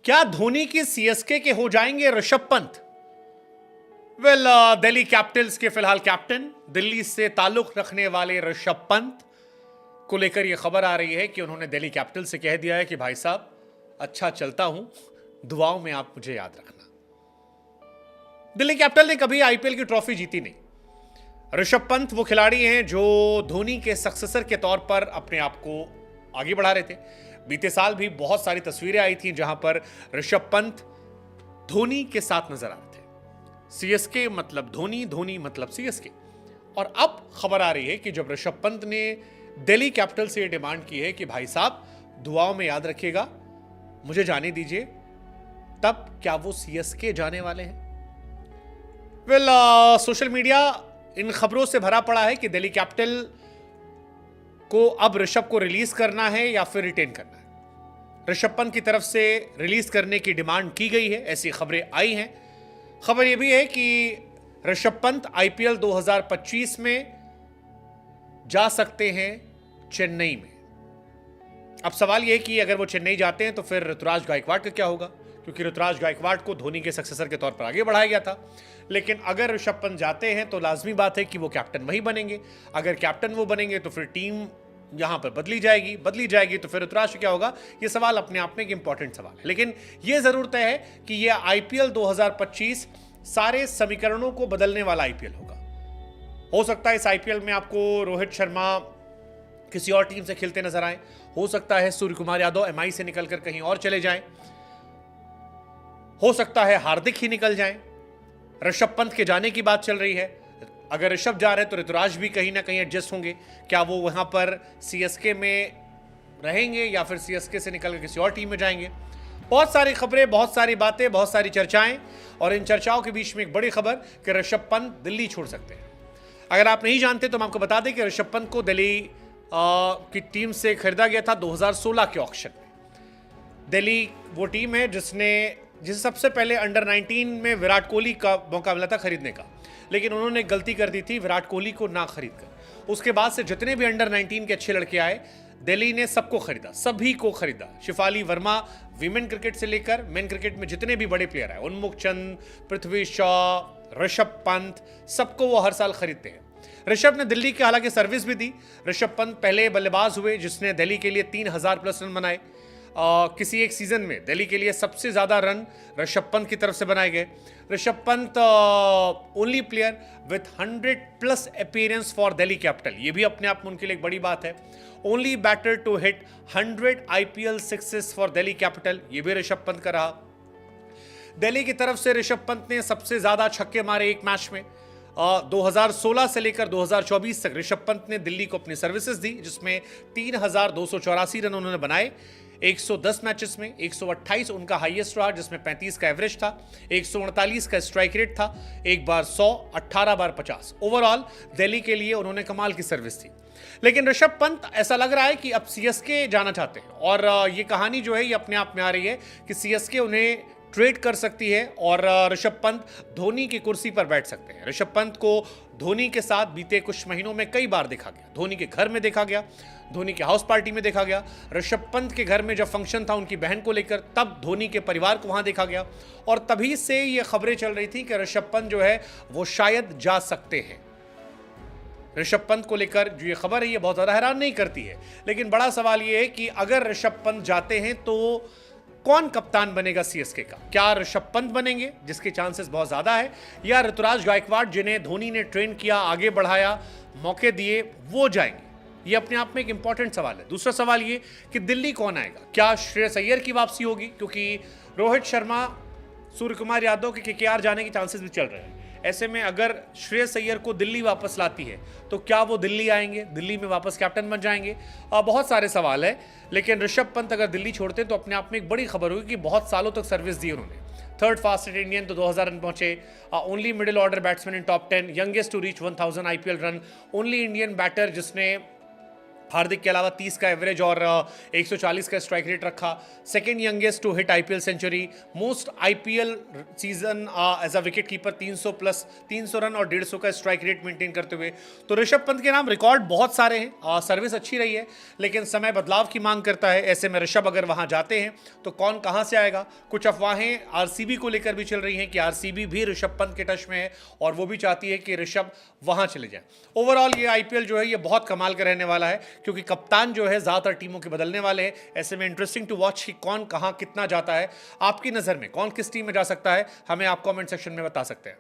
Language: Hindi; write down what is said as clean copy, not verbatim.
क्या धोनी की सीएसके के हो जाएंगे ऋषभ पंत? वेल, दिल्ली कैपिटल्स के फिलहाल कैप्टन, दिल्ली से ताल्लुक रखने वाले ऋषभ पंत को लेकर यह खबर आ रही है कि उन्होंने दिल्ली कैपिटल से कह दिया है कि भाई साहब अच्छा चलता हूं, दुआओं में आप मुझे याद रखना। दिल्ली कैपिटल ने कभी आईपीएल की ट्रॉफी जीती नहीं। ऋषभ पंत वो खिलाड़ी हैं जो धोनी के सक्सेसर के तौर पर अपने आप को आगे बढ़ा रहे थे। बीते साल भी बहुत सारी तस्वीरें आई थी जहां पर ऋषभ पंत धोनी के साथ नजर आ रहे थे। सीएसके मतलब धोनी, धोनी मतलब सीएसके। और अब खबर आ रही है कि जब ऋषभ पंत ने दिल्ली कैपिटल से यह डिमांड की है कि भाई साहब दुआओं में याद रखिएगा, मुझे जाने दीजिए, तब क्या वो सीएसके जाने वाले हैं? वेल, सोशल मीडिया इन खबरों से भरा पड़ा है कि दिल्ली कैपिटल को अब ऋषभ को रिलीज करना है या फिर रिटेन करना है। ऋषभ पंत की तरफ से रिलीज करने की डिमांड की गई है, ऐसी खबरें आई हैं। खबर यह भी है कि ऋषभ पंत आईपीएल 2025 में जा सकते हैं चेन्नई में। अब सवाल यह है कि अगर वो चेन्नई जाते हैं तो फिर ऋतुराज गायकवाड़ का क्या होगा, क्योंकि ऋतुराज गायकवाड़ को धोनी के सक्सेसर के तौर पर आगे बढ़ाया गया था। लेकिन अगर ऋषभ पंत जाते हैं तो लाजमी बात है कि वो कैप्टन वही बनेंगे। अगर कैप्टन वो बनेंगे तो फिर टीम यहां पर बदली जाएगी तो फिर ऋतुराज क्या होगा? ये सवाल अपने आप में एक इंपॉर्टेंट सवाल है। लेकिन ये जरूर तय है कि ये आईपीएल 2025 सारे समीकरणों को बदलने वाला आईपीएल होगा। हो सकता है इस आईपीएल में आपको रोहित शर्मा किसी और टीम से खेलते नजर आए, हो सकता है सूर्य कुमार यादव एमआई से निकलकर कहीं और चले जाएं, हो सकता है हार्दिक ही निकल जाएं। ऋषभ पंत के जाने की बात चल रही है। अगर ऋषभ जा रहे हैं तो ऋतुराज भी कहीं ना कहीं एडजस्ट होंगे। क्या वो वहां पर सीएसके में रहेंगे या फिर सीएसके से निकलकर किसी और टीम में जाएंगे? बहुत सारी खबरें, बहुत सारी बातें, बहुत सारी चर्चाएं, और इन चर्चाओं के बीच में एक बड़ी खबर कि ऋषभ पंत दिल्ली छोड़ सकते हैं। अगर आप नहीं जानते तो हम आपको बता दें कि ऋषभ पंत को दिल्ली की टीम से खरीदा गया था 2016 के ऑक्शन में। दिल्ली वो टीम है जिसे सबसे पहले अंडर 19 में विराट कोहली का मौका मिला था खरीदने का, लेकिन उन्होंने गलती कर दी थी विराट कोहली को ना खरीद कर। उसके बाद से जितने भी अंडर 19 के अच्छे लड़के आए, दिल्ली ने सबको खरीदा, सभी को खरीदा। शिफाली वर्मा विमेन क्रिकेट से लेकर मेन क्रिकेट में जितने भी बड़े प्लेयर आए, उन्मुख चंद, पृथ्वी शॉ, ऋषभ पंत, सबको वो हर साल खरीदते हैं। ऋषभ ने दिल्ली की हालांकि सर्विस भी दी। ऋषभ पंत पहले बल्लेबाज हुए जिसने दिल्ली के लिए 3000 प्लस रन बनाए। किसी एक सीजन में दिल्ली के लिए सबसे ज्यादा रन ऋषभ पंत की तरफ से बनाए गए। Rishabh Pant only player with 100 plus appearance for Delhi capital, ये भी अपने आप में उनके लिए एक बड़ी बात है। Only batter to hit 100 IPL sixes for Delhi capital, ये भी ऋषभ पंत का रहा। दिल्ली की तरफ से ऋषभ पंत ने सबसे ज्यादा छक्के मारे एक मैच में। 2016 से लेकर 2024 तक ऋषभ पंत ने दिल्ली को अपनी सर्विसेज दी, जिसमें 3284 रन उन्होंने बनाए 110 मैचेस में। 128 उनका हाईएस्ट रहा जिसमें 35 का एवरेज था, 148 का स्ट्राइक रेट था, एक बार 100, 18 बार 50। ओवरऑल दिल्ली के लिए उन्होंने कमाल की सर्विस थी। लेकिन ऋषभ पंत ऐसा लग रहा है कि अब सीएसके जाना चाहते हैं, और ये कहानी जो है ये अपने आप में आ रही है कि सीएसके उन्हें ट्रेड कर सकती है और ऋषभ पंत धोनी की कुर्सी पर बैठ सकते हैं। ऋषभ पंत को धोनी के साथ बीते कुछ महीनों में कई बार देखा गया। धोनी के घर में देखा गया, धोनी के हाउस पार्टी में देखा गया। ऋषभ पंत के घर में जब फंक्शन था उनकी बहन को लेकर, तब धोनी के परिवार को वहां देखा गया, और तभी से ये खबरें चल रही थी कि ऋषभ पंत जो है वो शायद जा सकते हैं। ऋषभ पंत को लेकर जो ये खबर है ये बहुत ज्यादा हैरान नहीं करती है, लेकिन बड़ा सवाल ये है कि अगर ऋषभ पंत जाते हैं तो कौन कप्तान बनेगा सीएसके का? क्या ऋषभ पंत बनेंगे, जिसके चांसेस बहुत ज्यादा है, या ऋतुराज गायकवाड़ जिन्हें धोनी ने ट्रेन किया, आगे बढ़ाया, मौके दिए, वो जाएंगे? ये अपने आप में एक इंपॉर्टेंट सवाल है। दूसरा सवाल ये कि दिल्ली कौन आएगा? क्या श्रेयस अय्यर की वापसी होगी? क्योंकि रोहित शर्मा, सूर्य कुमार यादव के केकेआर जाने के चांसेस भी चल रहे हैं। ऐसे में अगर श्रेयस अय्यर को दिल्ली वापस लाती है तो क्या वो दिल्ली आएंगे, दिल्ली में वापस कैप्टन बन जाएंगे? बहुत सारे सवाल है। लेकिन ऋषभ पंत अगर दिल्ली छोड़ते तो अपने आप में एक बड़ी खबर होगी कि बहुत सालों तक सर्विस दी उन्होंने। थर्ड फास्टेस्ट इंडियन तो 2000 रन पहुंचे, only middle order batsman in top 10, youngest to reach 1000 IPL run, only Indian batter जिसने हार्दिक के अलावा 30 का एवरेज और 140 का स्ट्राइक रेट रखा। Second youngest to hit IPL century, most IPL season as a wicket keeper, 300 plus 300 run और 150 का स्ट्राइक रेट मेंटेन करते हुए। तो ऋषभ पंत के नाम रिकॉर्ड बहुत सारे हैं, सर्विस अच्छी रही है, लेकिन समय बदलाव की मांग करता है। ऐसे में ऋषभ अगर वहां जाते हैं तो कौन कहां से आएगा? कुछ अफवाहें आरसीबी को लेकर भी चल रही हैं कि आरसीबी भी ऋषभ पंत के टच में है और वो भी चाहती है कि ऋषभ वहां चले जाए। ओवरऑल ये आईपीएल जो है ये बहुत कमाल का रहने वाला है, क्योंकि कप्तान जो है ज्यादातर टीमों के बदलने वाले हैं। ऐसे में इंटरेस्टिंग टू वॉच कि कौन कहां कितना जाता है। आपकी नजर में कौन किस टीम में जा सकता है, हमें आप कमेंट सेक्शन में बता सकते हैं।